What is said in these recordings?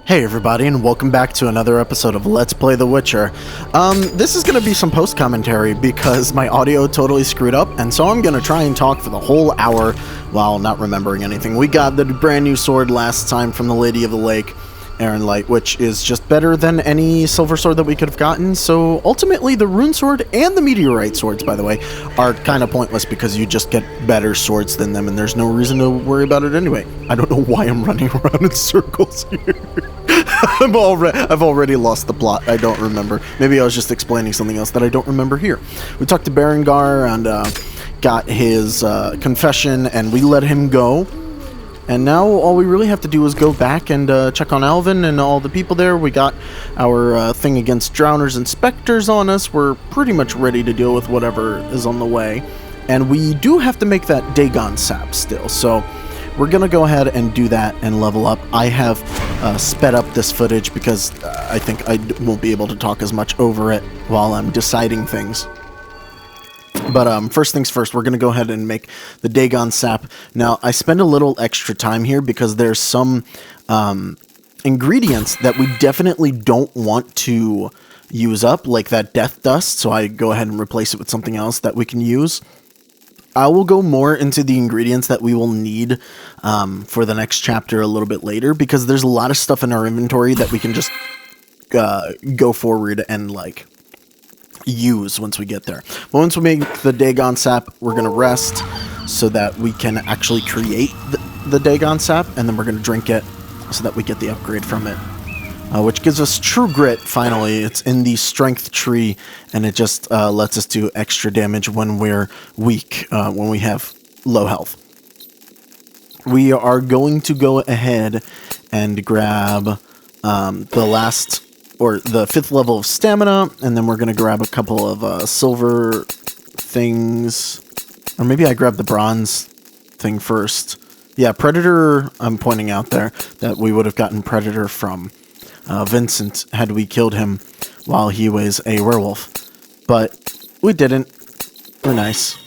Hey everybody, and welcome back to another episode of Let's Play The Witcher. This is going to be some post-commentary because my audio totally screwed up, and so I'm going to try and talk for the whole hour while not remembering anything. We got the brand new sword last time from the Lady of the Lake, Aaron Light, which is just better than any silver sword that we could have gotten, so ultimately the rune sword and the meteorite swords, by the way, are kind of pointless because you just get better swords than them, and there's no reason to worry about it anyway. I don't know why I'm running around in circles here. I've already lost the plot. I don't remember. Maybe I was just explaining something else that I don't remember here. We talked to Berengar and got his confession, and we let him go. And now all we really have to do is go back and check on Alvin and all the people there. We got our thing against drowners and specters on us. We're pretty much ready to deal with whatever is on the way. And we do have to make that Dagon sap still, so we're going to go ahead and do that and level up. I have sped up this footage because I think I won't be able to talk as much over it while I'm deciding things. But first things first, we're going to go ahead and make the Dagon sap. Now, I spend a little extra time here because there's some ingredients that we definitely don't want to use up, like that death dust, so I go ahead and replace it with something else that we can use. I will go more into the ingredients that we will need for the next chapter a little bit later, because there's a lot of stuff in our inventory that we can just go forward and, like, use once we get there. But once we make the Dagon sap, we're going to rest so that we can actually create the Dagon sap, and then we're going to drink it so that we get the upgrade from it. Which gives us true grit, finally. It's in the strength tree, and it just lets us do extra damage when we're weak, when we have low health. We are going to go ahead and grab the 5th level of stamina, and then we're going to grab a couple of silver things. Or maybe I grab the bronze thing first. Yeah, Predator, I'm pointing out there that we would have gotten Predator from Vincent had we killed him while he was a werewolf. But we didn't. We're nice.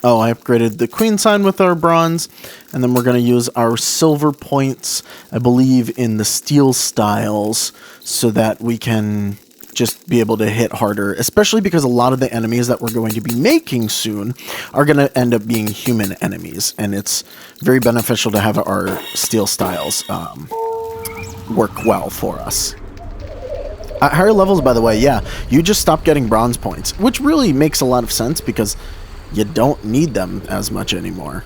Oh, I upgraded the Queen sign with our bronze, and then we're going to use our silver points, I believe, in the steel styles, so that we can just be able to hit harder, especially because a lot of the enemies that we're going to be making soon are going to end up being human enemies, and it's very beneficial to have our steel styles work well for us. At higher levels, by the way, yeah, you just stop getting bronze points, which really makes a lot of sense because you don't need them as much anymore.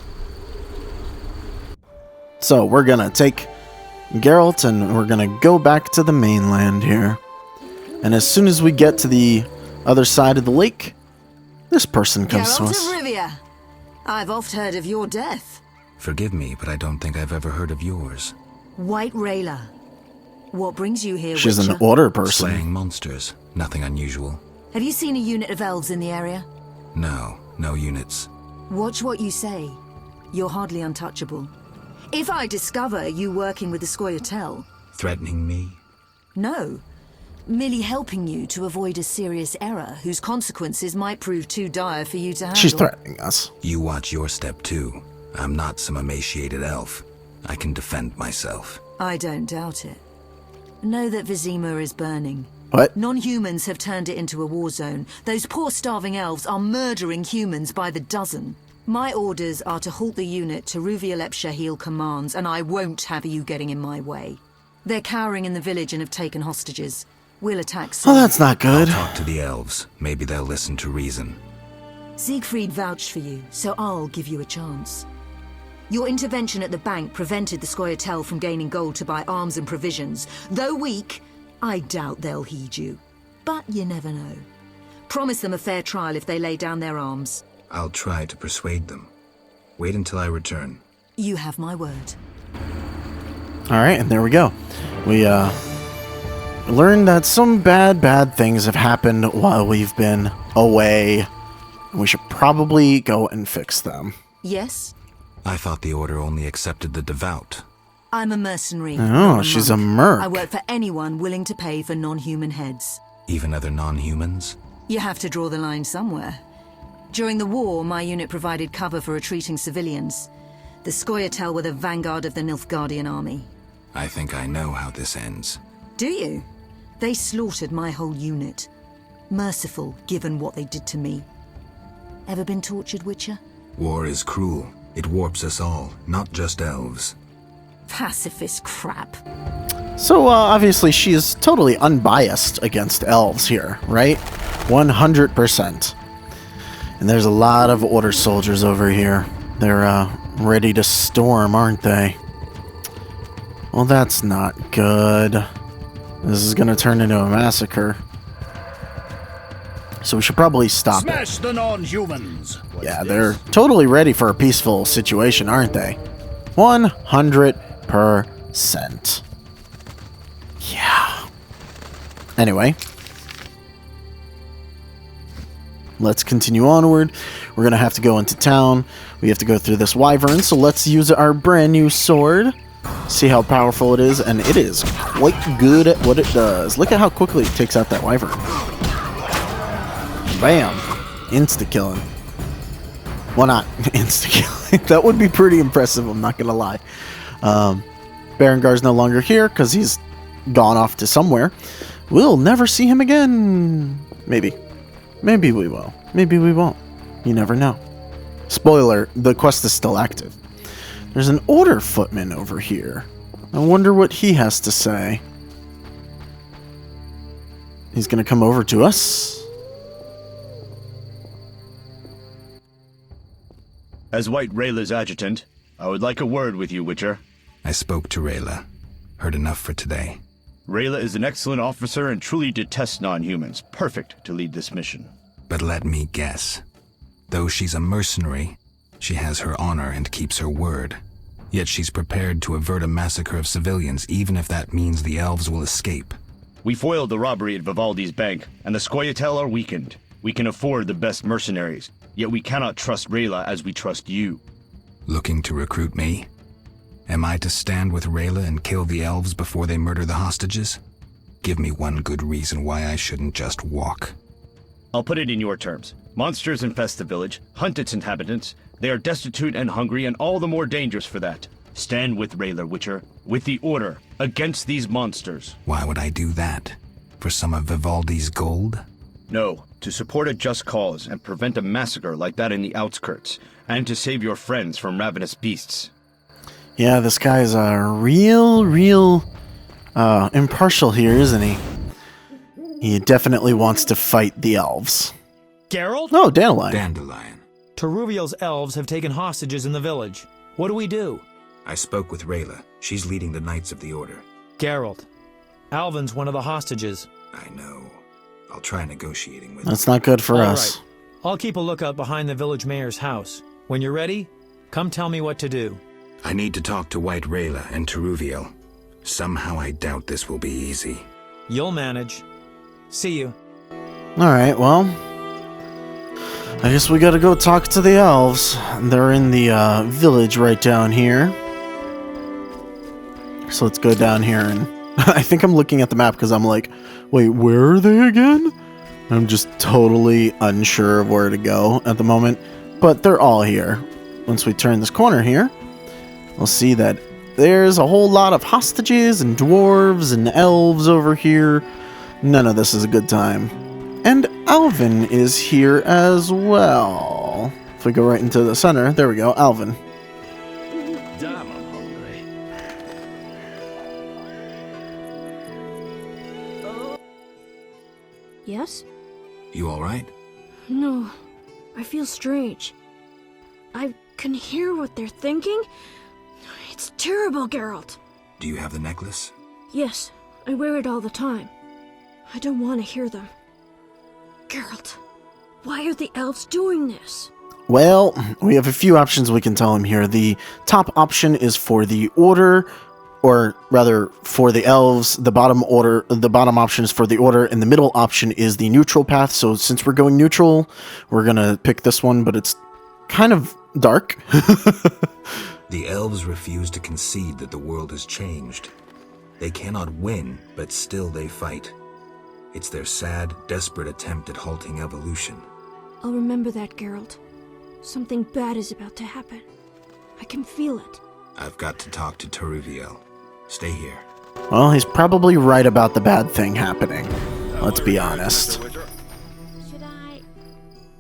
So we're gonna take Geralt and we're gonna go back to the mainland here. And as soon as we get to the other side of the lake, this person comes to us. Geralt of Rivia, I've oft heard of your death. Forgive me, but I don't think I've ever heard of yours. White Rayla. What brings you here, She's Witcher? an order person. Slaying monsters. Nothing unusual. Have you seen a unit of elves in the area? No units. Watch what you say. You're hardly untouchable. If I discover you working with the Scoia'tael... Threatening me? No. Merely helping you to avoid a serious error whose consequences might prove too dire for you to handle. She's threatening us. You watch your step too. I'm not some emaciated elf. I can defend myself. I don't doubt it. Know that Vizima is burning. What? Non-humans have turned it into a war zone. Those poor starving elves are murdering humans by the dozen. My orders are to halt the unit to Ruvialep Shahil commands, and I won't have you getting in my way. They're cowering in the village and have taken hostages. We'll attack soon. Oh, that's not good. I'll talk to the elves. Maybe they'll listen to reason. Siegfried vouched for you, so I'll give you a chance. Your intervention at the bank prevented the Scoia'tael from gaining gold to buy arms and provisions. Though weak, I doubt they'll heed you. But you never know. Promise them a fair trial if they lay down their arms. I'll try to persuade them. Wait until I return. You have my word. Alright, and there we go. We learned that some bad things have happened while we've been away. And we should probably go and fix them. Yes? I thought the Order only accepted the devout. I'm a mercenary. Oh, she's a merc. I work for anyone willing to pay for non-human heads. Even other non-humans? You have to draw the line somewhere. During the war, my unit provided cover for retreating civilians. The Scoia'tael were the vanguard of the Nilfgaardian army. I think I know how this ends. Do you? They slaughtered my whole unit. Merciful, given what they did to me. Ever been tortured, Witcher? War is cruel. It warps us all, not just elves. Pacifist crap. So, obviously she is totally unbiased against elves here, right? 100%. And there's a lot of Order soldiers over here. They're, ready to storm, aren't they? Well, that's not good. This is gonna turn into a massacre. So we should probably stop it. Smash the non-humans! Yeah, they're totally ready for a peaceful situation, aren't they? 100%. Yeah. Anyway. Let's continue onward. We're going to have to go into town. We have to go through this wyvern, so let's use our brand new sword. See how powerful it is, and it is quite good at what it does. Look at how quickly it takes out that wyvern. Bam. Insta-killing. Well, not insta-killing. That would be pretty impressive, I'm not going to lie. Berengar's no longer here because he's gone off to somewhere. We'll never see him again. Maybe. Maybe we will. Maybe we won't. You never know. Spoiler, the quest is still active. There's an Order footman over here. I wonder what he has to say. He's going to come over to us. As White Rayla's adjutant, I would like a word with you, Witcher. I spoke to Rayla. Heard enough for today. Rayla is an excellent officer and truly detests non-humans. Perfect to lead this mission. But let me guess. Though she's a mercenary, she has her honor and keeps her word. Yet she's prepared to avert a massacre of civilians, even if that means the elves will escape. We foiled the robbery at Vivaldi's bank, and the Scoia'tael are weakened. We can afford the best mercenaries, yet we cannot trust Rayla as we trust you. Looking to recruit me? Am I to stand with Rayla and kill the elves before they murder the hostages? Give me one good reason why I shouldn't just walk. I'll put it in your terms. Monsters infest the village, hunt its inhabitants. They are destitute and hungry, and all the more dangerous for that. Stand with Rayla, Witcher, with the Order, against these monsters. Why would I do that? For some of Vivaldi's gold? No, to support a just cause and prevent a massacre like that in the outskirts, and to save your friends from ravenous beasts. Yeah, this guy's real impartial here, isn't he? He definitely wants to fight the elves. Geralt? Oh, Dandelion. Dandelion. Teruviel's elves have taken hostages in the village. What do we do? I spoke with Rayla. She's leading the Knights of the Order. Geralt. Alvin's one of the hostages. I know. I'll try negotiating with That's not good for All us. right. I'll keep a lookout behind the village mayor's house. When you're ready, come tell me what to do. I need to talk to White Rayla and Teruviel. Somehow I doubt this will be easy. You'll manage. See you. Alright, well, I guess we gotta go talk to the elves. They're in the village right down here. So let's go down here, and I think I'm looking at the map because I'm like, wait, where are they again? I'm just totally unsure of where to go at the moment, but they're all here. Once we turn this corner here, we'll see that there's a whole lot of hostages and dwarves and elves over here. None of this is a good time. And Alvin is here as well. If we go right into the center, there we go, Alvin. Damn, I'm hungry. Yes? You alright? No, I feel strange. I can hear what they're thinking. It's terrible, Geralt. Do you have the necklace? Yes, I wear it all the time. I don't want to hear them. Geralt, why are the elves doing this? Well, we have a few options we can tell him here. The top option is for the Order, or rather for the elves. The bottom option is for the Order, and the middle option is the neutral path. So since we're going neutral, we're gonna pick this one, but it's kind of dark. The elves refuse to concede that the world has changed. They cannot win, but still they fight. It's their sad, desperate attempt at halting evolution. I'll remember that, Geralt. Something bad is about to happen. I can feel it. I've got to talk to Teruviel. Stay here. Well, he's probably right about the bad thing happening. Let's be honest. Should I?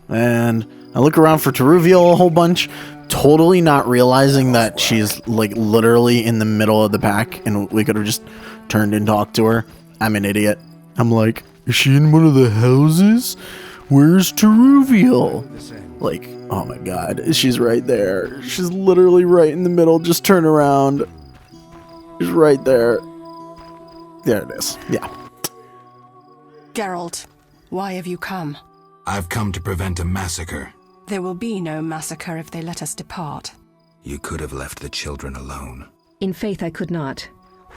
And I look around for Teruviel a whole bunch, totally not realizing that she's, like, literally in the middle of the pack, and we could have just turned and talked to her. I'm an idiot. I'm like, is she in one of the houses? Where's Teruviel? Like, oh my god, she's right there. She's literally right in the middle. Just turn around. She's right there. There it is. Yeah. Geralt, why have you come? I've come to prevent a massacre. There will be no massacre if they let us depart. You could have left the children alone. In faith I could not.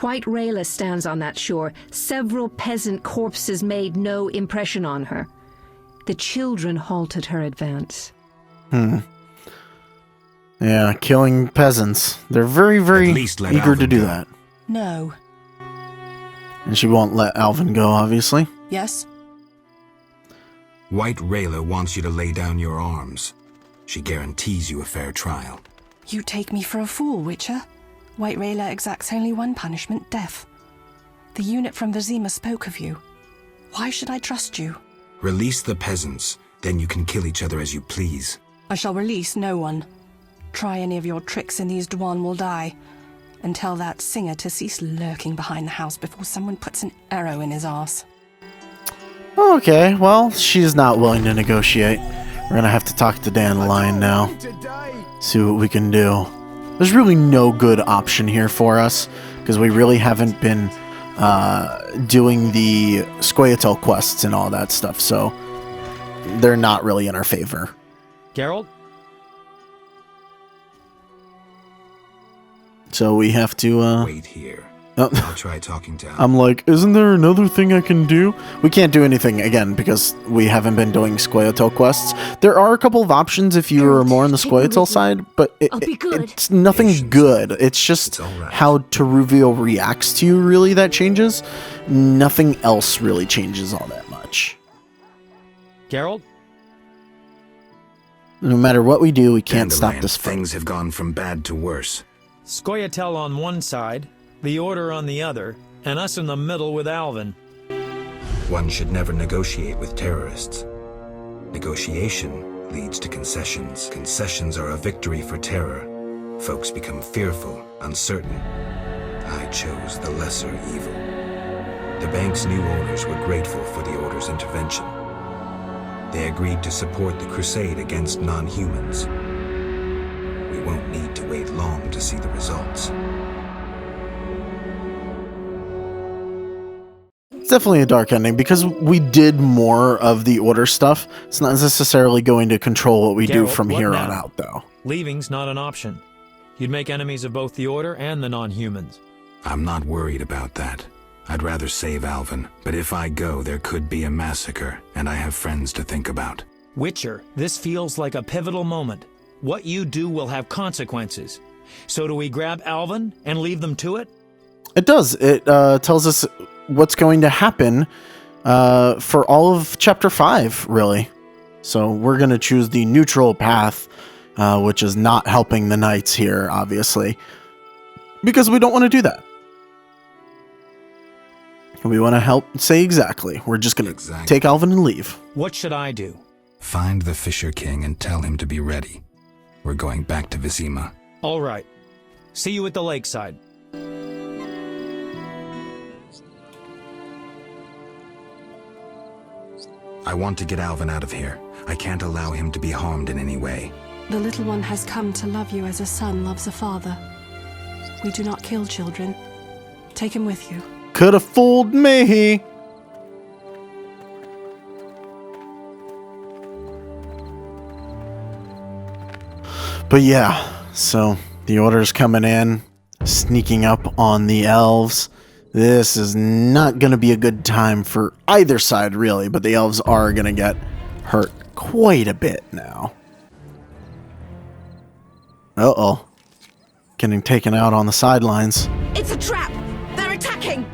White Rayla stands on that shore. Several peasant corpses made no impression on her. The children halted her advance. Yeah, killing peasants. They're very, very At least let eager to Alvin do go. that. No. And she won't let Alvin go, obviously. Yes? White Rayla wants you to lay down your arms. She guarantees you a fair trial. You take me for a fool, Witcher. White Rayla exacts only one punishment, death. The unit from Vizima spoke of you. Why should I trust you? Release the peasants, then you can kill each other as you please. I shall release no one. Try any of your tricks and these Dwan will die. And tell that singer to cease lurking behind the house before someone puts an arrow in his arse. Okay, well, she's not willing to negotiate. We're gonna have to talk to Dandelion now. See what we can do. There's really no good option here for us, because we really haven't been doing the Scoia'tael quests and all that stuff, so they're not really in our favor. Geralt? So we have to, Wait here. oh, I'll try talking to Alvin. I'm like, isn't there another thing I can do? We can't do anything, again, because we haven't been doing Scoia'tael quests. There are a couple of options if you are more on the Scoia'tael side, but I'll be good. it's nothing Patience. good. It's just It's all right. how Teruviel reacts to you, really, that changes. Nothing else really changes all that much. Geralt? No matter what we do, we can't stop Dandelion, this fight. Things have gone from bad to worse. Scoia'tael on one side, the Order on the other, and us in the middle with Alvin. One should never negotiate with terrorists. Negotiation leads to concessions. Concessions are a victory for terror. Folks become fearful, uncertain. I chose the lesser evil. The bank's new owners were grateful for the Order's intervention. They agreed to support the crusade against non-humans. We won't need to wait long to see the results. It's definitely a dark ending, because we did more of the Order stuff. It's not necessarily going to control what we do Geralt, from what here now? on out, though. Leaving's not an option. You'd make enemies of both the Order and the non-humans. I'm not worried about that. I'd rather save Alvin, but if I go, there could be a massacre, and I have friends to think about. Witcher, this feels like a pivotal moment. What you do will have consequences. So do we grab Alvin and leave them to it? It does. It tells us what's going to happen for all of Chapter 5, really. So we're going to choose the neutral path, which is not helping the knights here, obviously, because we don't want to do that. We want to help say exactly. We're just going to Exactly. take Alvin and leave. What should I do? Find the Fisher King and tell him to be ready. We're going back to Vizima. All right. See you at the lakeside. I want to get Alvin out of here. I can't allow him to be harmed in any way. The little one has come to love you as a son loves a father. We do not kill children. Take him with you. Could have fooled me. But yeah, so the Order's coming in, sneaking up on the elves. This is not going to be a good time for either side, really, but the elves are going to get hurt quite a bit now. Uh-oh. Getting taken out on the sidelines. It's a trap! They're attacking!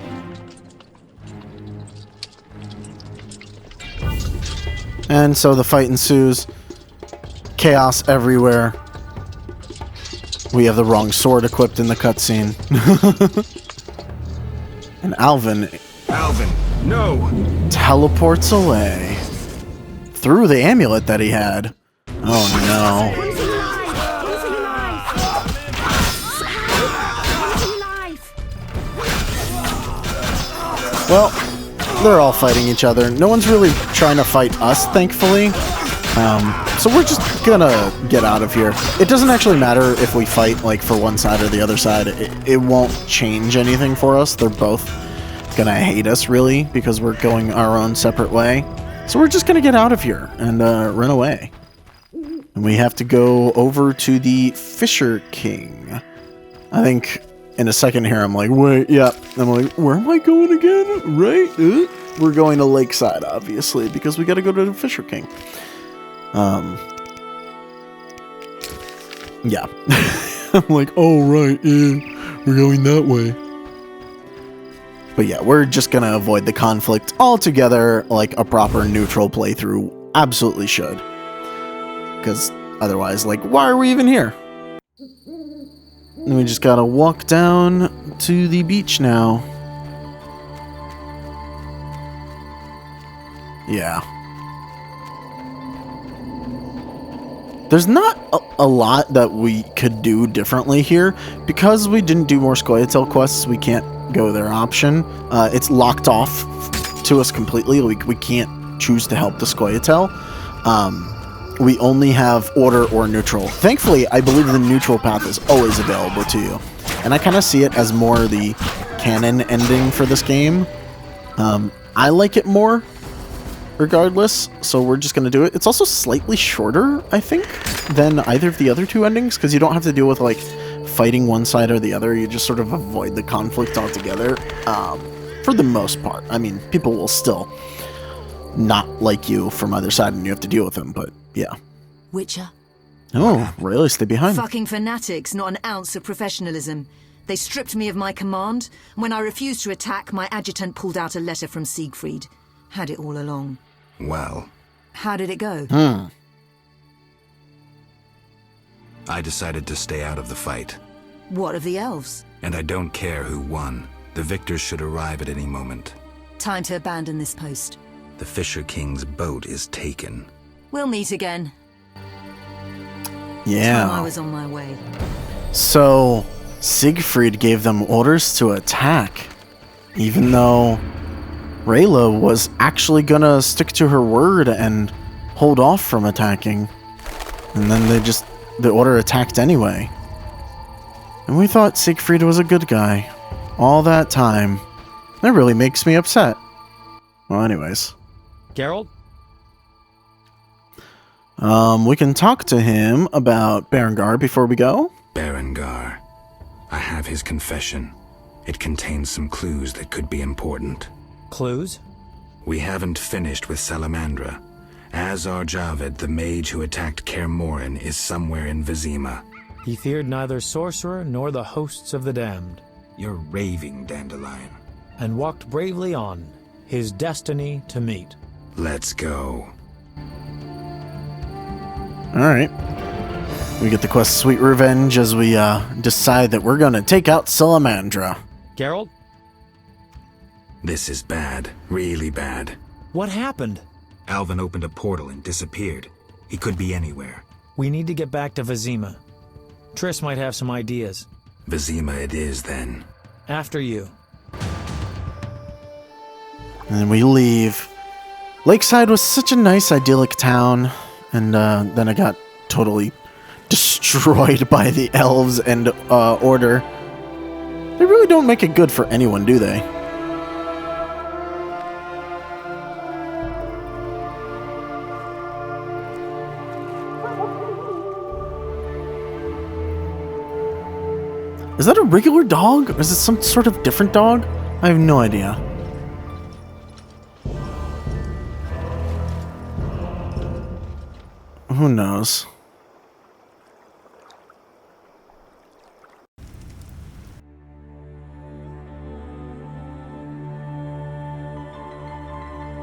And so the fight ensues. Chaos everywhere. We have the wrong sword equipped in the cutscene. And Alvin no! teleports away through the amulet that he had. Oh no. Well, they're all fighting each other. No one's really trying to fight us, thankfully. So we're just gonna get out of here. It doesn't actually matter if we fight, like, for one side or the other side. It won't change anything for us. They're both gonna hate us, really, because we're going our own separate way. So we're just gonna get out of here and run away. And we have to go over to the Fisher King. I think in a second here, I'm like, wait, yeah. I'm like, where am I going again? Right? We're going to Lakeside, obviously, because we got to go to the Fisher King. Yeah. I'm like, oh, right, yeah, we're going that way. But yeah, we're just going to avoid the conflict altogether, like a proper neutral playthrough absolutely should. Because otherwise, like, why are we even here? And we just got to walk down to the beach now. Yeah. There's not a lot that we could do differently here. Because we didn't do more Scoia'tael quests, we can't go their option. It's locked off to us completely. We can't choose to help the Scoia'tael. We only have order or neutral. Thankfully, I believe the neutral path is always available to you. And I kind of see it as more the canon ending for this game. I like it more, regardless, so we're just going to do it. It's also slightly shorter, I think, than either of the other two endings, because you don't have to deal with, like, fighting one side or the other. You just sort of avoid the conflict altogether, for the most part. I mean, people will still not like you from either side, and you have to deal with them, but yeah. Witcher? Oh, really? Stay behind. Fucking fanatics, not an ounce of professionalism. They stripped me of my command, and when I refused to attack, my adjutant pulled out a letter from Siegfried. Had it all along. Well, how did it go? I decided to stay out of the fight. What of the elves? And I don't care who won. The victors should arrive at any moment. Time to abandon this post. The Fisher King's boat is taken. We'll meet again. Yeah. I was on my way. So, Siegfried gave them orders to attack, even though Rayla was actually gonna stick to her word and hold off from attacking. And then the order attacked anyway. And we thought Siegfried was a good guy. All that time. That really makes me upset. Well, anyways. Geralt? We can talk to him about Berengar before we go. Berengar. I have his confession. It contains some clues that could be important. Clues? We haven't finished with Salamandra. Azar Javed, the mage who attacked Kaer Morhen, is somewhere in Vizima. He feared neither sorcerer nor the hosts of the damned. You're raving, Dandelion. And walked bravely on, his destiny to meet. Let's go. Alright. We get the quest Sweet Revenge as we decide that we're gonna take out Salamandra. Geralt? This is bad. Really bad. What happened? Alvin opened a portal and disappeared. He could be anywhere. We need to get back to Vizima. Triss might have some ideas. Vizima it is, then. After you. And then we leave. Lakeside was such a nice, idyllic town, and then it got totally destroyed by the elves and Order. They really don't make it good for anyone, do they? Is that a regular dog? Or is it some sort of different dog? I have no idea. Who knows?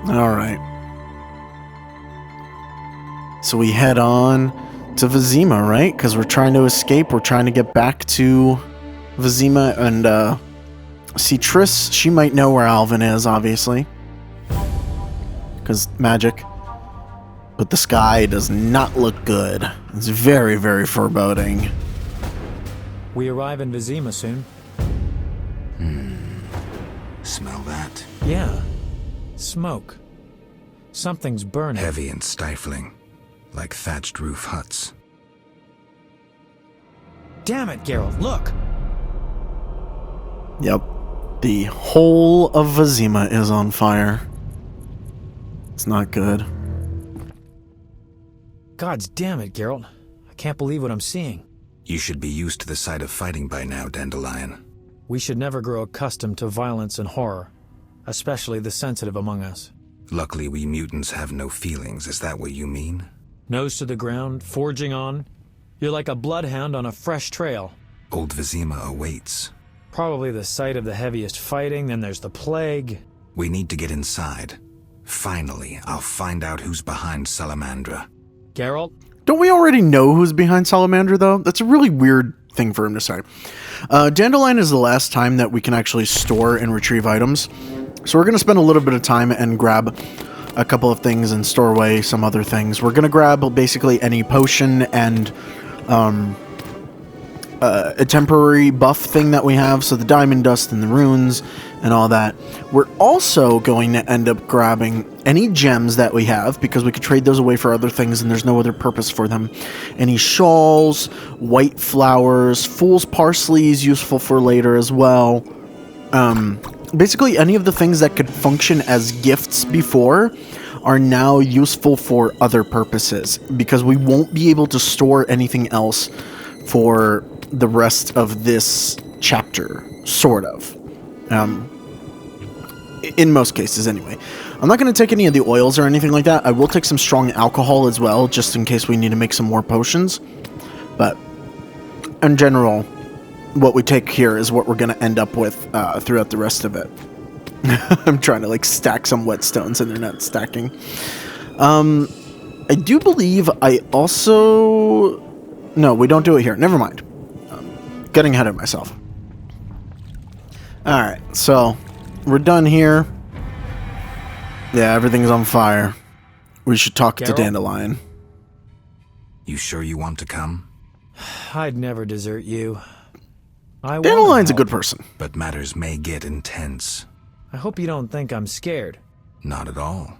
Alright. So we head on to Vizima, right? Because we're trying to escape. We're trying to get back to Vizima and See, Triss, she might know where Alvin is, obviously. Because magic. But the sky does not look good. It's very, very foreboding. We arrive in Vizima soon. Smell that? Yeah. Smoke. Something's burning. Heavy and stifling, like thatched roof huts. Damn it, Geralt, look! Yep. The whole of Vizima is on fire. It's not good. Gods damn it, Geralt. I can't believe what I'm seeing. You should be used to the sight of fighting by now, Dandelion. We should never grow accustomed to violence and horror, especially the sensitive among us. Luckily, we mutants have no feelings. Is that what you mean? Nose to the ground, forging on. You're like a bloodhound on a fresh trail. Old Vizima awaits. Probably the site of the heaviest fighting, then there's the plague. We need to get inside. Finally, I'll find out who's behind Salamandra. Geralt? Don't we already know who's behind Salamander, though? That's a really weird thing for him to say. Dandelion is the last time that we can actually store and retrieve items. So we're going to spend a little bit of time and grab a couple of things and store away some other things. We're going to grab basically any potion and a temporary buff thing that we have, so the diamond dust and the runes and all that. We're also going to end up grabbing any gems that we have, because we could trade those away for other things and there's no other purpose for them. Any shawls, white flowers, fool's parsley is useful for later as well. Basically any of the things that could function as gifts before are now useful for other purposes, because we won't be able to store anything else for the rest of this chapter, sort of. In most cases, anyway. I'm not going to take any of the oils or anything like that. I will take some strong alcohol as well, just in case we need to make some more potions. But, in general, what we take here is what we're going to end up with throughout the rest of it. I'm trying to, like, stack some whetstones and they're not stacking. I do believe I also... No, we don't do it here. Never mind. Getting ahead of myself. Alright, so we're done here. Yeah, everything's on fire. We should talk to Dandelion. You sure you want to come? I'd never desert you. Dandelion's a good person. But matters may get intense. I hope you don't think I'm scared. Not at all.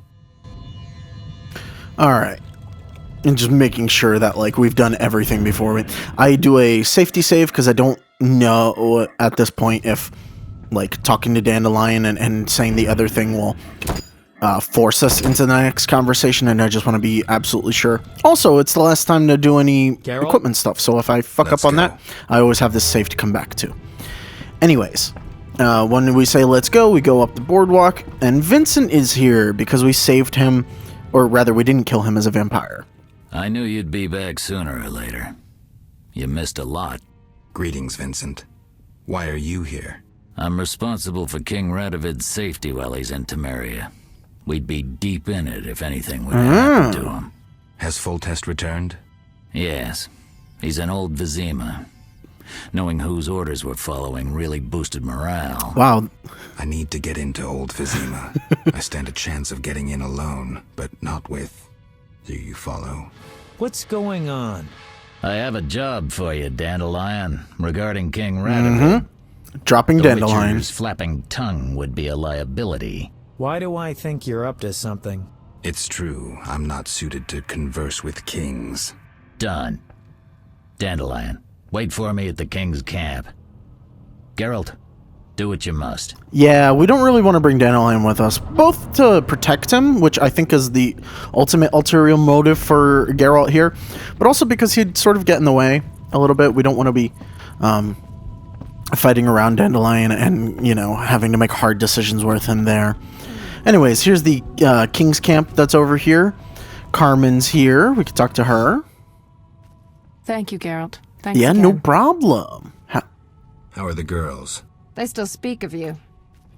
Alright. And just making sure that, like, we've done everything before. I do a safety save because I don't know at this point if, like, talking to Dandelion and saying the other thing will force us into the next conversation, and I just want to be absolutely sure. Also, it's the last time to do any equipment stuff, so if I fuck up on that, I always have this save to come back to. Anyways, when we say let's go, we go up the boardwalk, and Vincent is here because we saved him, or rather, we didn't kill him as a vampire. I knew you'd be back sooner or later. You missed a lot. Greetings, Vincent. Why are you here? I'm responsible for King Radovid's safety while he's in Temeria. We'd be deep in it if anything would happen to him. Has Foltest returned? Yes. He's in old Vizima. Knowing whose orders we're following really boosted morale. Wow. I need to get into old Vizima. I stand a chance of getting in alone, but not with... Do you follow? What's going on? I have a job for you, Dandelion, regarding King Radovid. Dropping Dandelion. The Witcher's flapping tongue would be a liability. Why do I think you're up to something? It's true. I'm not suited to converse with kings. Done. Dandelion, wait for me at the king's camp. Geralt, do what you must. Yeah, we don't really want to bring Dandelion with us, both to protect him, which I think is the ultimate ulterior motive for Geralt here, but also because he'd sort of get in the way a little bit. We don't want to be fighting around Dandelion and, you know, having to make hard decisions with him there. Anyways, here's the king's camp that's over here. Carmen's here. We could talk to her. Thank you, Geralt. Thanks yeah, again. no problem. How are the girls? They still speak of you.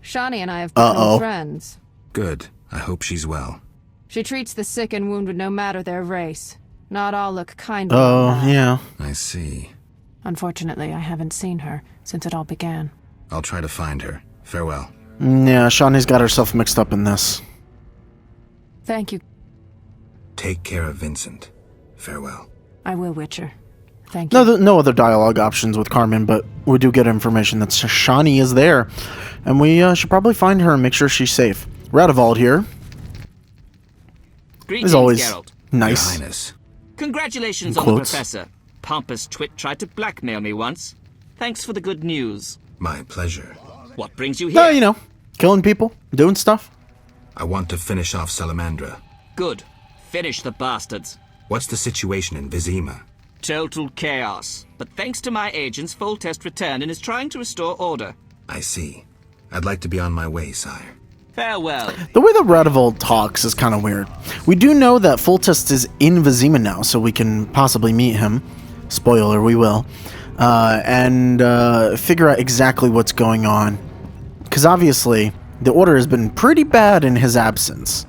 Shani and I have become friends. Good. I hope she's well. She treats the sick and wounded no matter their race. Not all look kindly. Oh, yeah. I see. Unfortunately, I haven't seen her since it all began. I'll try to find her. Farewell. Yeah, Shawnee's got herself mixed up in this. Thank you. Take care of Vincent. Farewell. I will, Witcher. Thank you. No other dialogue options with Carmen, but we do get information that Shawnee is there. And we should probably find her and make sure she's safe. Radovad here. Greetings, As always, Geralt. nice. Your Highness. Congratulations In on the quotes. professor. Pompous twit tried to blackmail me once. Thanks for the good news. My pleasure. What brings you here? No, you know, killing people, doing stuff. I want to finish off Salamandra. Good. Finish the bastards. What's the situation in Vizima? Total chaos. But thanks to my agents, Foltest returned and is trying to restore order. I see. I'd like to be on my way, sire. Farewell. The way that Radovad talks is kind of weird. We do know that Foltest is in Vizima now, so we can possibly meet him. Spoiler, we will. And figure out exactly what's going on. Because obviously, the Order has been pretty bad in his absence.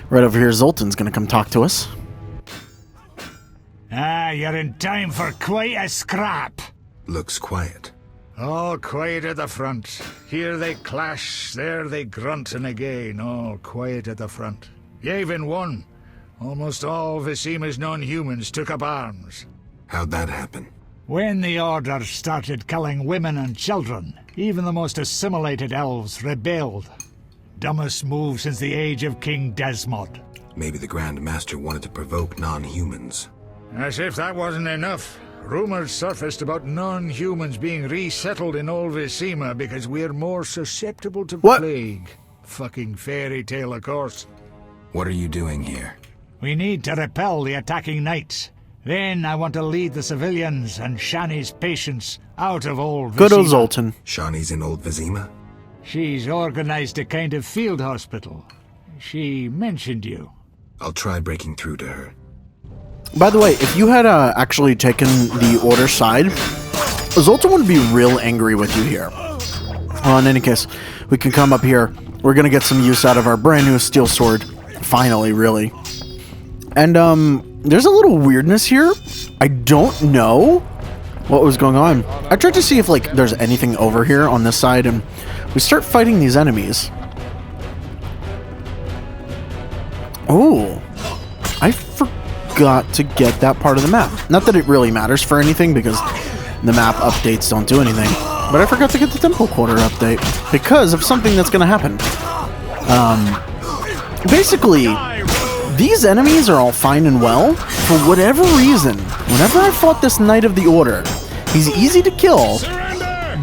Right over here, Zoltan's going to come talk to us. Ah, you're in time for quite a scrap. Looks quiet. All quiet at the front. Here they clash, there they grunt, and again, all quiet at the front. Yavin won. Almost all Vizima's non-humans took up arms. How'd that happen? When the Order started killing women and children, even the most assimilated elves rebelled. Dumbest move since the age of King Desmod. Maybe the Grand Master wanted to provoke non-humans. As if that wasn't enough. Rumors surfaced about non-humans being resettled in old Vizima because we're more susceptible to plague. Fucking fairy tale, of course. What are you doing here? We need to repel the attacking knights. Then I want to lead the civilians and Shani's patients out of old Vizima. Good old Zoltan. Shawnee's in old Vizima? She's organized a kind of field hospital. She mentioned you. I'll try breaking through to her. By the way, if you had actually taken the Order side, Zoltan would be real angry with you here. Well, in any case, we can come up here. We're going to get some use out of our brand new steel sword. Finally, really. And, there's a little weirdness here. I don't know what was going on. I tried to see if, like, there's anything over here on this side, and we start fighting these enemies. Oh, I forgot to get that part of the map. Not that it really matters for anything, because the map updates don't do anything. But I forgot to get the Temple Quarter update, because of something that's going to happen. Basically, these enemies are all fine and well. For whatever reason, whenever I fought this Knight of the Order, he's easy to kill,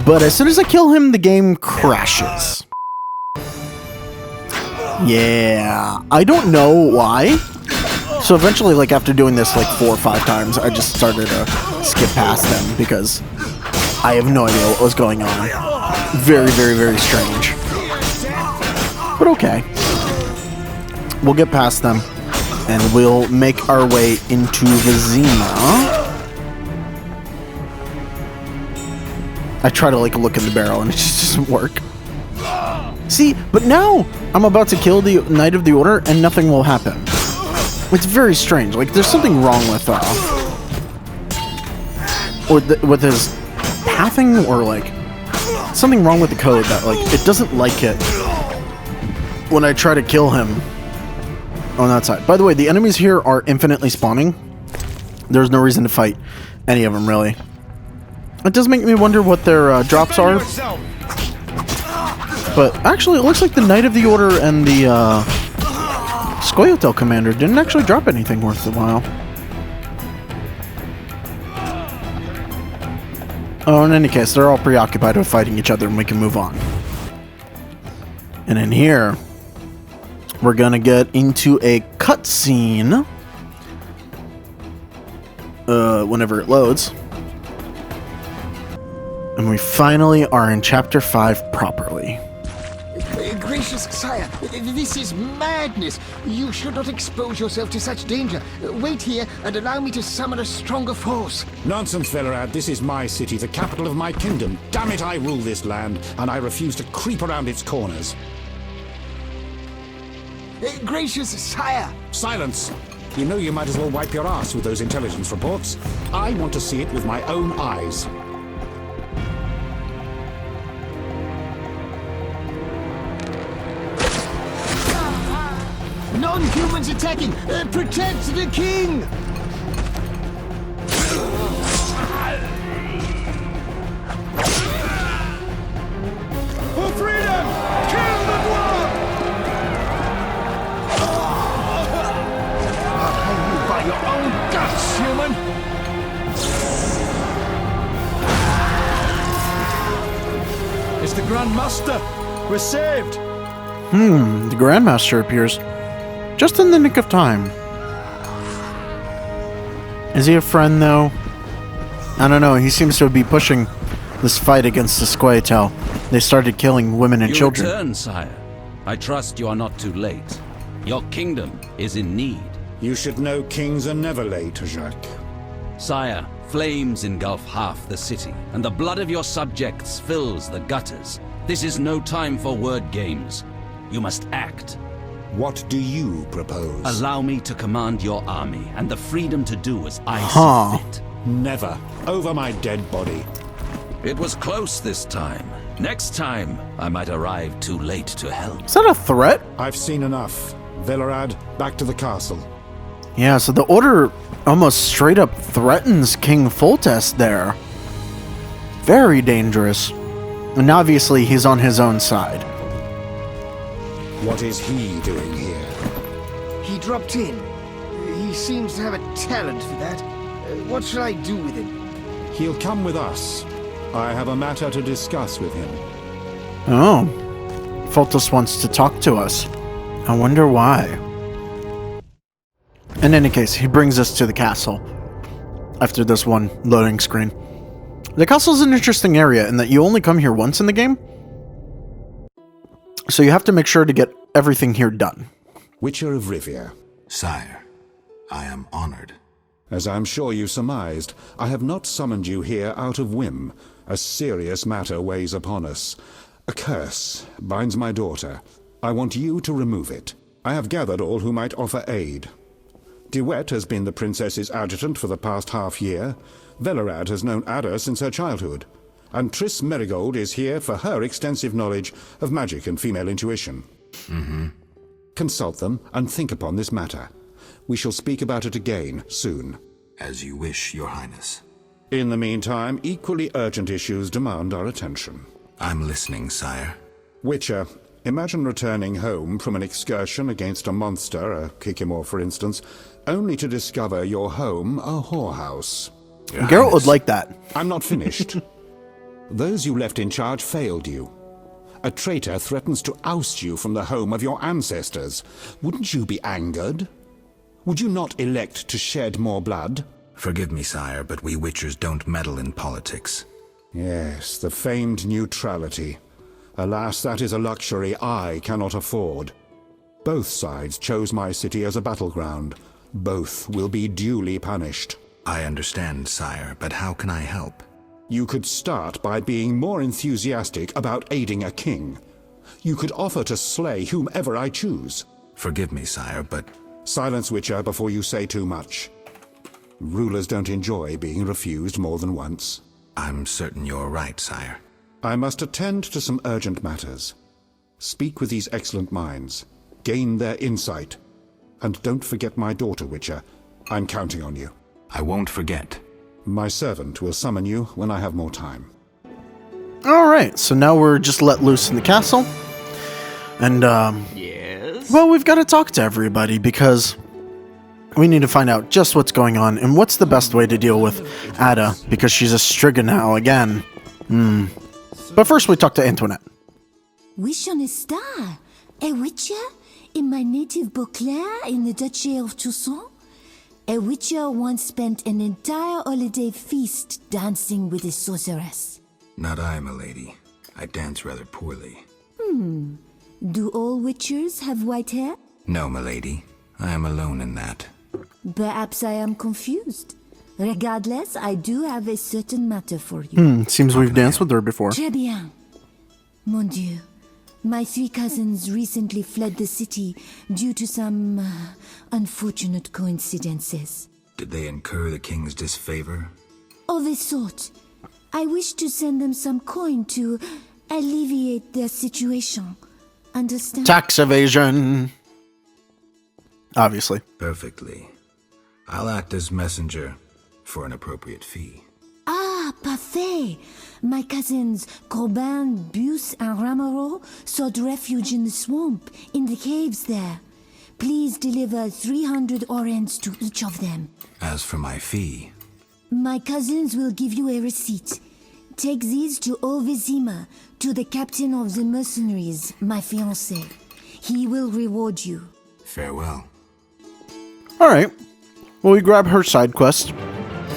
but as soon as I kill him, the game crashes. Yeah, I don't know why. So eventually, like, after doing this like 4 or 5 times, I just started to skip past them because I have no idea what was going on. Very, very, very strange. But okay. We'll get past them, and we'll make our way into Vizima. I try to, like, look in the barrel, and it just doesn't work. See, but now I'm about to kill the Knight of the Order, and nothing will happen. It's very strange. Like, there's something wrong with with his pathing, or, like, something wrong with the code that, like, it doesn't like it when I try to kill him on that side. By the way, the enemies here are infinitely spawning. There's no reason to fight any of them, really. It does make me wonder what their drops are. But actually, it looks like the Knight of the Order and the Scoia'tael Commander didn't actually drop anything worth a while. Oh, in any case, they're all preoccupied with fighting each other, and we can move on. And in here, we're gonna get into a cutscene. Whenever it loads. And we finally are in Chapter 5 properly. Gracious sire, this is madness. You should not expose yourself to such danger. Wait here and allow me to summon a stronger force. Nonsense, Fellerad. This is my city, the capital of my kingdom. Damn it, I rule this land, and I refuse to creep around its corners. Gracious sire! Silence! You know you might as well wipe your ass with those intelligence reports. I want to see it with my own eyes. Non-humans attacking! Protect the king! For freedom! Kill the dwarf! I'll hang you by your own guts, human! It's the Grand Master! We're saved! The Grandmaster appears. Just in the nick of time. Is he a friend, though? I don't know, he seems to be pushing this fight against the Squirtle. They started killing women and children. You return, sire. I trust you are not too late. Your kingdom is in need. You should know kings are never late, Jacques. Sire, flames engulf half the city, and the blood of your subjects fills the gutters. This is no time for word games. You must act. What do you propose? Allow me to command your army, and the freedom to do as I see fit. Never. Over my dead body. It was close this time. Next time, I might arrive too late to help. Is that a threat? I've seen enough. Velerad, back to the castle. Yeah, so the Order almost straight up threatens King Foltest there. Very dangerous. And obviously he's on his own side. What is he doing here? He dropped in. He seems to have a talent for that. What shall I do with him? He'll come with us. I have a matter to discuss with him. Oh. Foltest wants to talk to us. I wonder why. In any case, he brings us to the castle. After this one loading screen. The castle's an interesting area in that you only come here once in the game. So you have to make sure to get everything here done. Witcher of Rivia. Sire, I am honored. As I'm sure you surmised, I have not summoned you here out of whim. A serious matter weighs upon us. A curse binds my daughter. I want you to remove it. I have gathered all who might offer aid. DeWet has been the princess's adjutant for the past half-year. Velerad has known Ada since her childhood. And Triss Merigold is here for her extensive knowledge of magic and female intuition. Consult them and think upon this matter. We shall speak about it again soon. As you wish, Your Highness. In the meantime, equally urgent issues demand our attention. I'm listening, sire. Witcher, imagine returning home from an excursion against a monster, a Kikimor for instance, only to discover your home a whorehouse. Geralt would like that. I'm not finished. Those you left in charge failed you. A traitor threatens to oust you from the home of your ancestors. Wouldn't you be angered? Would you not elect to shed more blood? Forgive me, sire, but we Witchers don't meddle in politics. Yes, the famed neutrality. Alas, that is a luxury I cannot afford. Both sides chose my city as a battleground. Both will be duly punished. I understand, sire, but how can I help? You could start by being more enthusiastic about aiding a king. You could offer to slay whomever I choose. Forgive me, sire, but... Silence, Witcher, before you say too much. Rulers don't enjoy being refused more than once. I'm certain you're right, sire. I must attend to some urgent matters. Speak with these excellent minds. Gain their insight. And don't forget my daughter, Witcher. I'm counting on you. I won't forget. My servant will summon you when I have more time. Alright, so now we're just let loose in the castle. And, Yes? well, we've got to talk to everybody because we need to find out just what's going on and what's the best way to deal with Ada because she's a Striga now again. But first we talk to Antoinette. Wish on a star? A witcher? In my native Beauclair in the Duchy of Toussaint? A witcher once spent an entire holiday feast dancing with a sorceress. Not I, milady. I dance rather poorly. Do all witchers have white hair? No, milady. I am alone in that. Perhaps I am confused. Regardless, I do have a certain matter for you. Seems we've danced with her before. Très bien. Mon Dieu. My 3 cousins recently fled the city due to some unfortunate coincidences. Did they incur the king's disfavor? Of a sort. I wish to send them some coin to alleviate their situation. Understand? Tax evasion. obviously. Perfectly. I'll act as messenger for an appropriate fee. Ah, parfait! My cousins Corbin, Buse, and Ramiro sought refuge in the swamp, in the caves there. Please deliver 300 orens to each of them. As for my fee... My cousins will give you a receipt. Take these to Ovizima, to the captain of the mercenaries, my fiancé. He will reward you. Farewell. Alright. Well, we grab her side quest.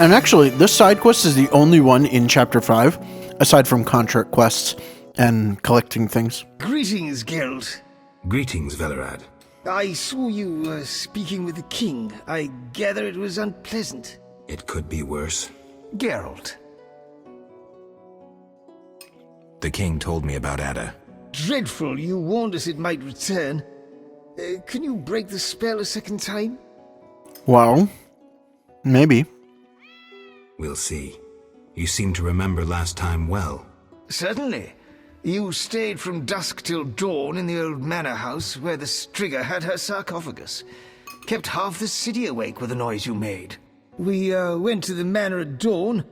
And actually, this side quest is the only one in Chapter 5, aside from contract quests and collecting things. Greetings, Geralt. Greetings, Velerad. I saw you speaking with the king. I gather it was unpleasant. It could be worse. Geralt. The king told me about Ada. Dreadful, you warned us it might return. Can you break the spell a second time? Well, maybe. We'll see. You seem to remember last time well. Certainly. You stayed from dusk till dawn in the old manor house where the Striga had her sarcophagus. Kept half the city awake with the noise you made. We went to the manor at dawn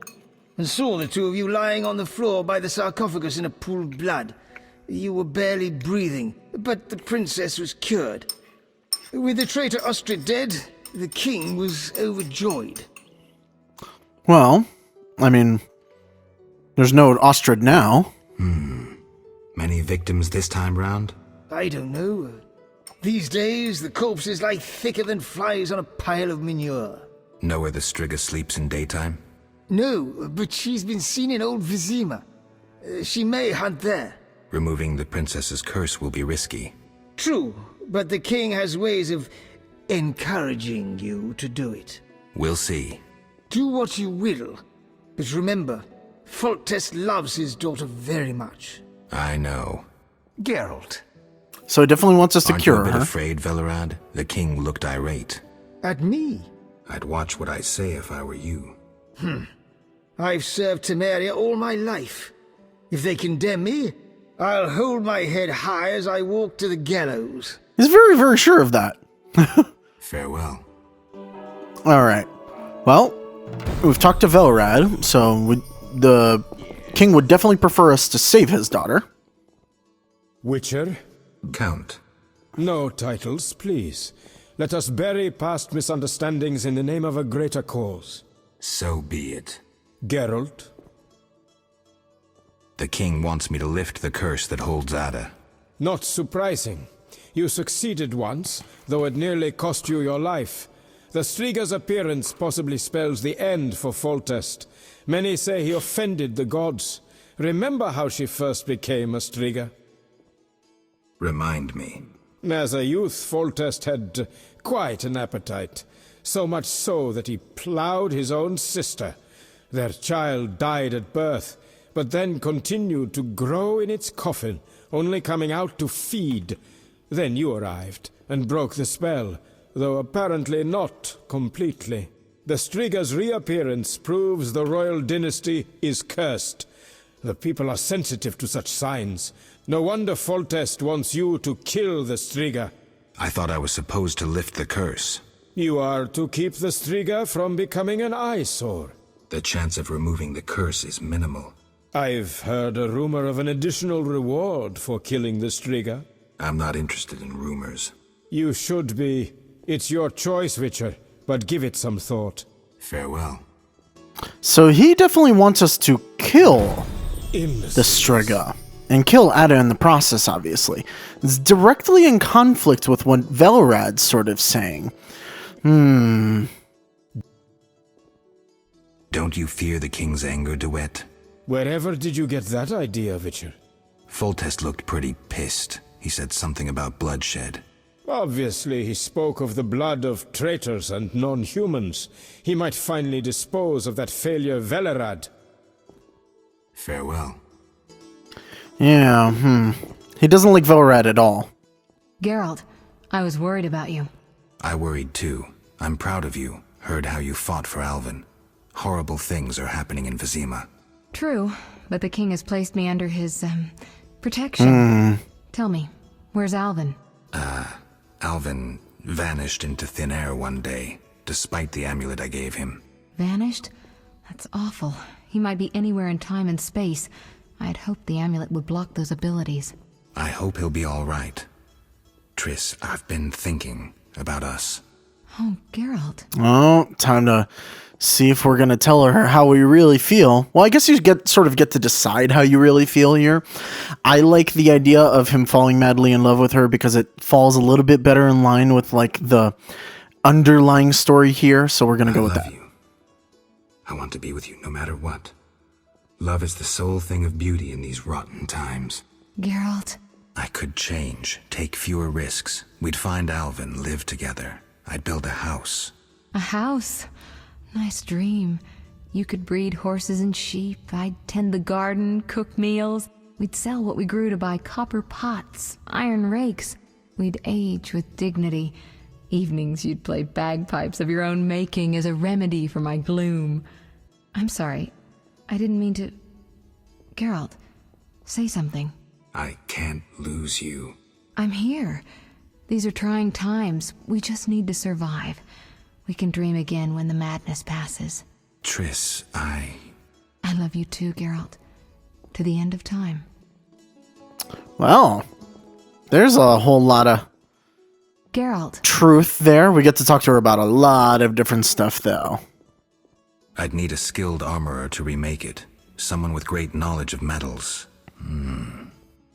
and saw the two of you lying on the floor by the sarcophagus in a pool of blood. You were barely breathing, but the princess was cured. With the traitor Ostrid dead, the king was overjoyed. Well, I mean, there's no Ostrid now. Many victims this time round? I don't know. These days, the corpses lie thicker than flies on a pile of manure. Know where the Striga sleeps in daytime? No, but she's been seen in old Vizima. She may hunt there. Removing the princess's curse will be risky. True, but the king has ways of encouraging you to do it. We'll see. Do what you will, but remember, Foltest loves his daughter very much. I know. Geralt. So he definitely wants us to Aren't cure you a bit her. afraid, Velerad? The king looked irate. At me? I'd watch what I say if I were you. I've served Temeria all my life. If they condemn me, I'll hold my head high as I walk to the gallows. He's very, very sure of that. Farewell. Alright. Well, we've talked to Velerad, so the king would definitely prefer us to save his daughter. Witcher? Count. No titles, please. Let us bury past misunderstandings in the name of a greater cause. So be it. Geralt? The king wants me to lift the curse that holds Ada. Not surprising. You succeeded once, though it nearly cost you your life. The Striga's appearance possibly spells the end for Foltest. Many say he offended the gods. Remember how she first became a Striga? Remind me. As a youth, Foltest had quite an appetite. So much so that he ploughed his own sister. Their child died at birth, but then continued to grow in its coffin, only coming out to feed. Then you arrived, and broke the spell, though apparently not completely. The Striga's reappearance proves the royal dynasty is cursed. The people are sensitive to such signs. No wonder Foltest wants you to kill the Striga. I thought I was supposed to lift the curse. You are to keep the Striga from becoming an eyesore. The chance of removing the curse is minimal. I've heard a rumor of an additional reward for killing the Striga. I'm not interested in rumors. You should be. It's your choice, Witcher, but give it some thought. Farewell. So he definitely wants us to kill the Striga. And kill Ada in the process, obviously. It's directly in conflict with what Velerad's sort of saying. Don't you fear the king's anger, Duet? Wherever did you get that idea, Witcher? Foltest looked pretty pissed. He said something about bloodshed. Obviously, he spoke of the blood of traitors and non-humans. He might finally dispose of that failure Velerad. Farewell. Yeah, He doesn't like Velerad at all. Geralt, I was worried about you. I worried too. I'm proud of you. Heard how you fought for Alvin. Horrible things are happening in Vizima. True, but the king has placed me under his, protection. Tell me, where's Alvin? Alvin vanished into thin air one day, despite the amulet I gave him. Vanished? That's awful. He might be anywhere in time and space. I had hoped the amulet would block those abilities. I hope he'll be all right. Triss, I've been thinking about us. Oh, Geralt. Oh, time to see if we're going to tell her how we really feel. Well, I guess you get to decide how you really feel here. I like the idea of him falling madly in love with her because it falls a little bit better in line with like the underlying story here. So we're going to go with that. You. I want to be with you no matter what. Love is the sole thing of beauty in these rotten times. Geralt. I could change, take fewer risks. We'd find Alvin, live together. I'd build a house. A house? Nice dream. You could breed horses and sheep. I'd tend the garden, cook meals. We'd sell what we grew to buy copper pots, iron rakes. We'd age with dignity. Evenings you'd play bagpipes of your own making as a remedy for my gloom. I'm sorry. I didn't mean to... Geralt, say something. I can't lose you. I'm here. These are trying times. We just need to survive. We can dream again when the madness passes. Triss, I love you too, Geralt. To the end of time. Well, there's a whole lot of Geralt. Truth there. We get to talk to her about a lot of different stuff, though. I'd need a skilled armorer to remake it. Someone with great knowledge of metals.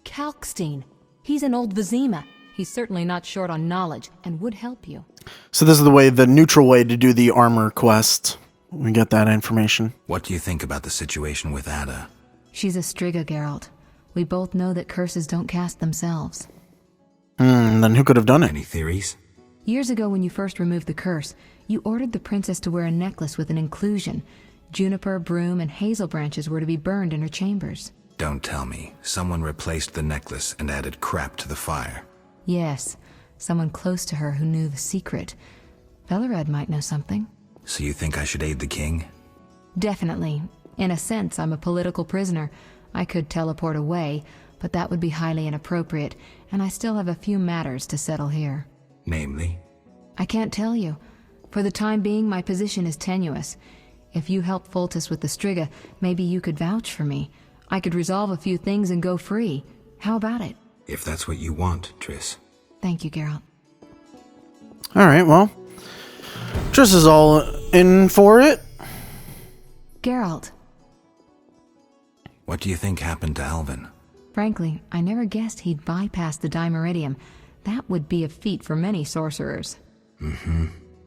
Kalkstein. He's an old Vizima. He's certainly not short on knowledge and would help you. So this is the neutral way to do the armor quest. We get that information. What do you think about the situation with Ada? She's a Striga, Geralt. We both know that curses don't cast themselves. Then who could have done it? Any theories? Years ago when you first removed the curse, you ordered the princess to wear a necklace with an inclusion. Juniper, broom, and hazel branches were to be burned in her chambers. Don't tell me. Someone replaced the necklace and added crap to the fire. Yes, someone close to her who knew the secret. Velerad might know something. So you think I should aid the king? Definitely. In a sense, I'm a political prisoner. I could teleport away, but that would be highly inappropriate, and I still have a few matters to settle here. Namely? I can't tell you. For the time being, my position is tenuous. If you help Foltest with the Striga, maybe you could vouch for me. I could resolve a few things and go free. How about it? If that's what you want, Triss. Thank you, Geralt. Alright, well. Triss is all in for it. Geralt. What do you think happened to Alvin? Frankly, I never guessed he'd bypass the Dimeridium. That would be a feat for many sorcerers.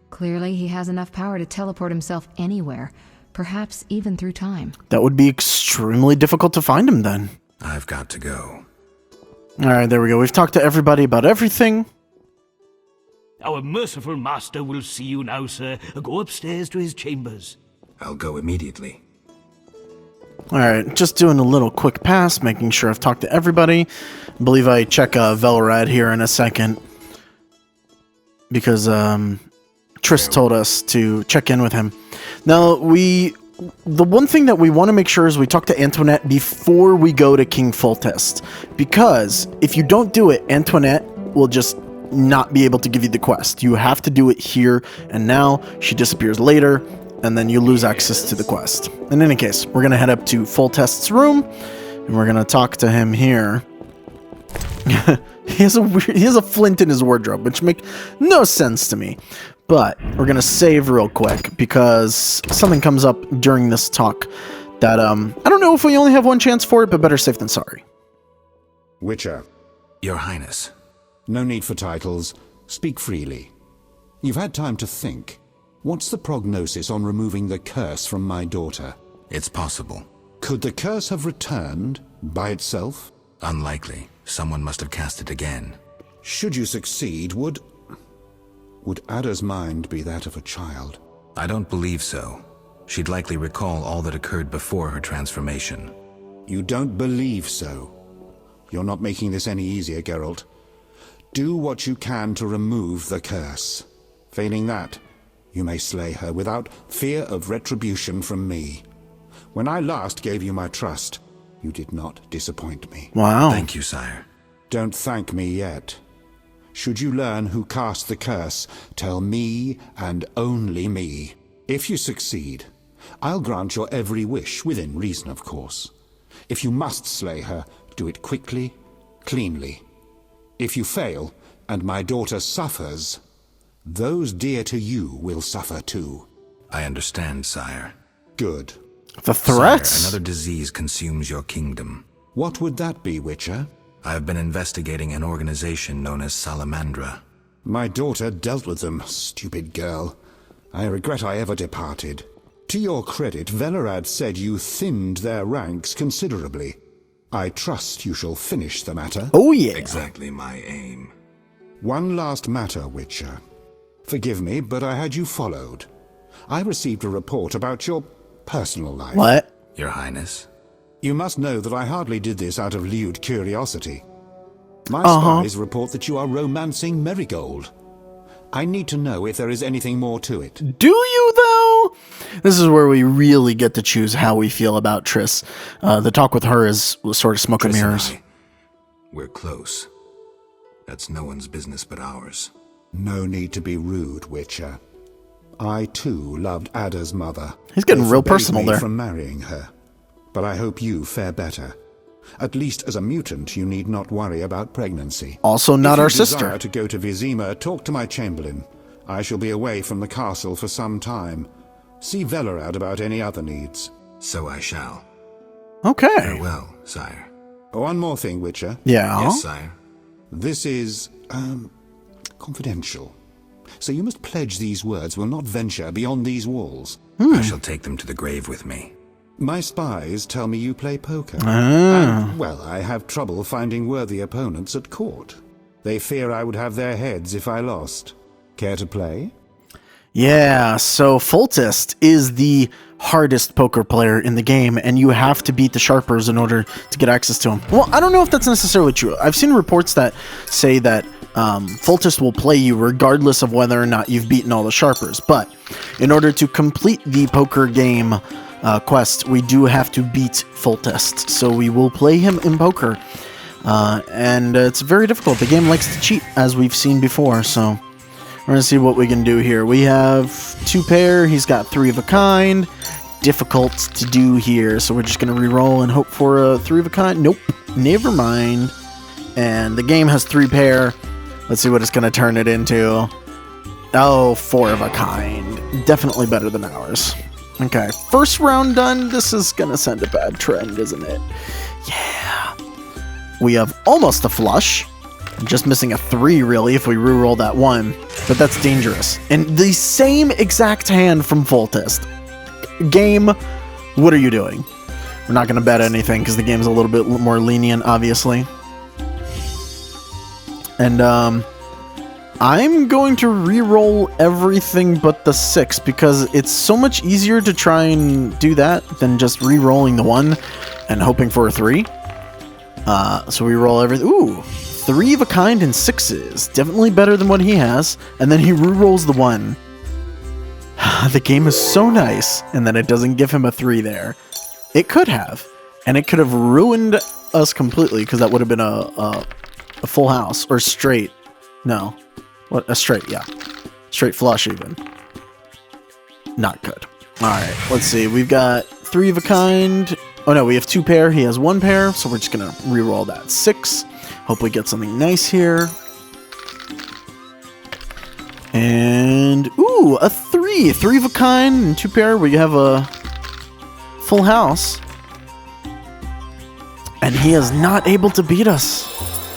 Clearly, he has enough power to teleport himself anywhere, perhaps even through time. That would be extremely difficult to find him then. I've got to go. Alright, there we go. We've talked to everybody about everything. Our merciful master will see you now, sir. Go upstairs to his chambers. I'll go immediately. Alright, just doing a little quick pass, making sure I've talked to everybody. I believe I check Velerad here in a second. Because Triss told us to check in with him. Now, the one thing that we want to make sure is we talk to Antoinette before we go to King Foltest. Because if you don't do it, Antoinette will just not be able to give you the quest. You have to do it here and now. She disappears later, and then you lose access to the quest. In any case, we're going to head up to Foltest's room, and we're going to talk to him here. He has a flint in his wardrobe, which makes no sense to me. But we're going to save real quick, because something comes up during this talk that, I don't know if we only have one chance for it, but better safe than sorry. Witcher. Your Highness. No need for titles. Speak freely. You've had time to think. What's the prognosis on removing the curse from my daughter? It's possible. Could the curse have returned by itself? Unlikely. Someone must have cast it again. Should you succeed, would Ada's mind be that of a child? I don't believe so. She'd likely recall all that occurred before her transformation. You don't believe so? You're not making this any easier, Geralt. Do what you can to remove the curse. Failing that, you may slay her without fear of retribution from me. When I last gave you my trust, you did not disappoint me. Wow. Thank you, sire. Don't thank me yet. Should you learn who cast the curse, tell me and only me. If you succeed, I'll grant your every wish, within reason, of course. If you must slay her, do it quickly, cleanly. If you fail, and my daughter suffers, those dear to you will suffer too. I understand, sire. Good. The threats? Sire, another disease consumes your kingdom. What would that be, Witcher? I have been investigating an organization known as Salamandra. My daughter dealt with them, stupid girl. I regret I ever departed. To your credit, Velerad said you thinned their ranks considerably. I trust you shall finish the matter. Oh, yeah. Exactly my aim. One last matter, Witcher. Forgive me, but I had you followed. I received a report about your personal life. What? Your Highness? You must know that I hardly did this out of lewd curiosity. My spies report that you are romancing Marigold. I need to know if there is anything more to it. Do you, though? This is where we really get to choose how we feel about Triss. The talk with her is sort of smoke and mirrors. We're close. That's no one's business but ours. No need to be rude, Witcher. I, too, loved Ada's mother. He's getting They real forbade personal me there. from marrying her. But I hope you fare better. At least as a mutant, you need not worry about pregnancy. Also not our sister. If you desire to go to Vizima, talk to my chamberlain. I shall be away from the castle for some time. See Velerad about any other needs. So I shall. Okay. Farewell, sire. One more thing, Witcher. Yeah? Yes, sire. This is, confidential. So you must pledge these words will not venture beyond these walls. I shall take them to the grave with me. My spies tell me you play poker. Ah. And, well, I have trouble finding worthy opponents at court. They fear I would have their heads if I lost. Care to play? Yeah, so Foltest is the hardest poker player in the game, and you have to beat the Sharpers in order to get access to him. Well, I don't know if that's necessarily true. I've seen reports that say that Foltest will play you regardless of whether or not you've beaten all the Sharpers, but in order to complete the poker game quest, we do have to beat Foltest, so we will play him in poker, and it's very difficult. The game likes to cheat, as we've seen before, so we're going to see what we can do here. We have 2 pair, he's got 3 of a kind, difficult to do here, so we're just going to re-roll and hope for a 3 of a kind. Nope, never mind. And the game has 3 pair. Let's see what it's going to turn it into. Oh, 4 of a kind. Definitely better than ours. Okay, first round done. This is going to send a bad trend, isn't it? Yeah. We have almost a flush. Just missing a 3, really, if we re-roll that 1. But that's dangerous. And the same exact hand from Foltest. Game, what are you doing? We're not going to bet anything, because the game's a little bit more lenient, obviously. And, I'm going to re-roll everything but the 6, because it's so much easier to try and do that than just re-rolling the 1 and hoping for a 3. So we roll everything. Ooh, 3 of a kind and 6s. Definitely better than what he has. And then he re-rolls the 1. The game is so nice, and then it doesn't give him a 3 there. It could have. And it could have ruined us completely, because that would have been a full house. Or straight. No. What? A straight, yeah. Straight flush, even. Not good. Alright, let's see. We've got 3 of a kind. Oh no, we have 2 pair. He has 1 pair, so we're just going to re-roll that 6. Hope we get something nice here. And, ooh, a 3. 3 of a kind and 2 pair. We have a full house. And he is not able to beat us.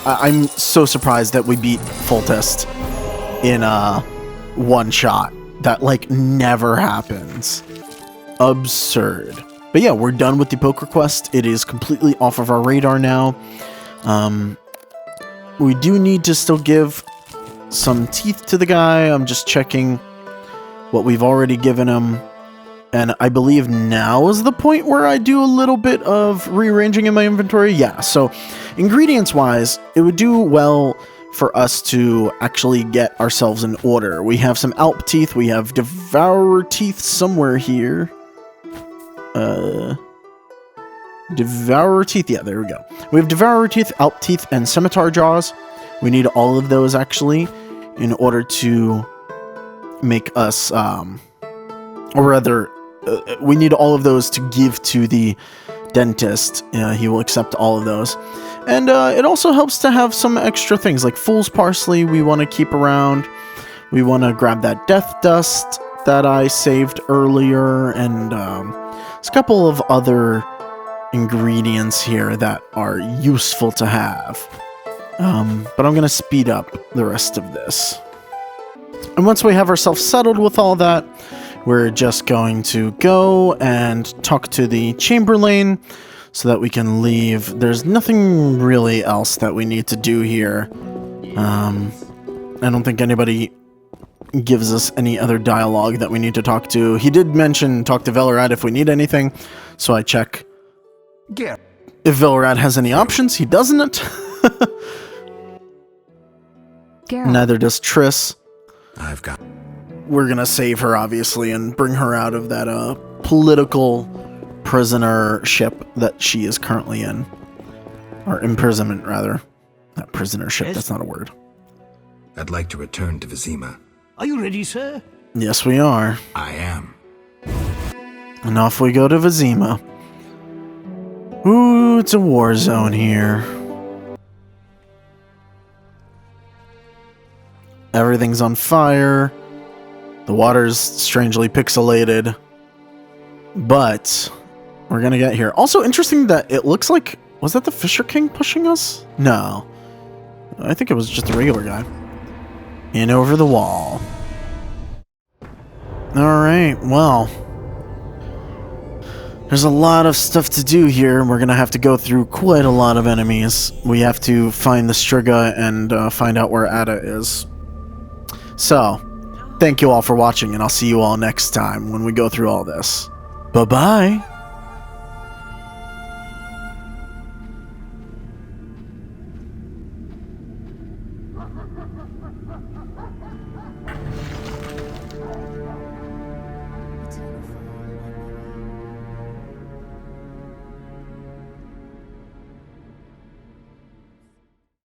I'm so surprised that we beat Foltest in one shot. That, like, never happens. Absurd. But yeah, we're done with the poker quest. It is completely off of our radar now. We do need to still give some teeth to the guy. I'm just checking what we've already given him. And I believe now is the point where I do a little bit of rearranging in my inventory. Yeah, so ingredients-wise, it would do well for us to actually get ourselves in order. We have some Alp teeth. We have Devourer teeth somewhere here. Devourer teeth. Yeah, there we go. We have Devourer teeth, Alp teeth, and Scimitar jaws. We need all of those, actually, in order to make us, or rather, we need all of those to give to the dentist. He will accept all of those. And it also helps to have some extra things, like fool's parsley we want to keep around. We want to grab that death dust that I saved earlier, and there's a couple of other ingredients here that are useful to have. But I'm going to speed up the rest of this. And once we have ourselves settled with all that, we're just going to go and talk to the Chamberlain so that we can leave. There's nothing really else that we need to do here. I don't think anybody gives us any other dialogue that we need to talk to. He did mention talk to Velorad if we need anything, so I check if Velorad has any options. He doesn't. Neither does Triss. I've got... We're gonna save her, obviously, and bring her out of that political prisonership that she is currently in. Or imprisonment, rather. Not prisonership, Yes? that's not a word. I'd like to return to Vizima. Are you ready, sir? Yes, we are. I am. And off we go to Vizima. Ooh, it's a war zone here. Everything's on fire. The water's strangely pixelated. But we're gonna get here. Also interesting that it looks like... Was that the Fisher King pushing us? No. I think it was just a regular guy. In over the wall. Alright, well. There's a lot of stuff to do here. We're gonna have to go through quite a lot of enemies. We have to find the Striga and find out where Ada is. So, thank you all for watching, and I'll see you all next time when we go through all this. Bye-bye!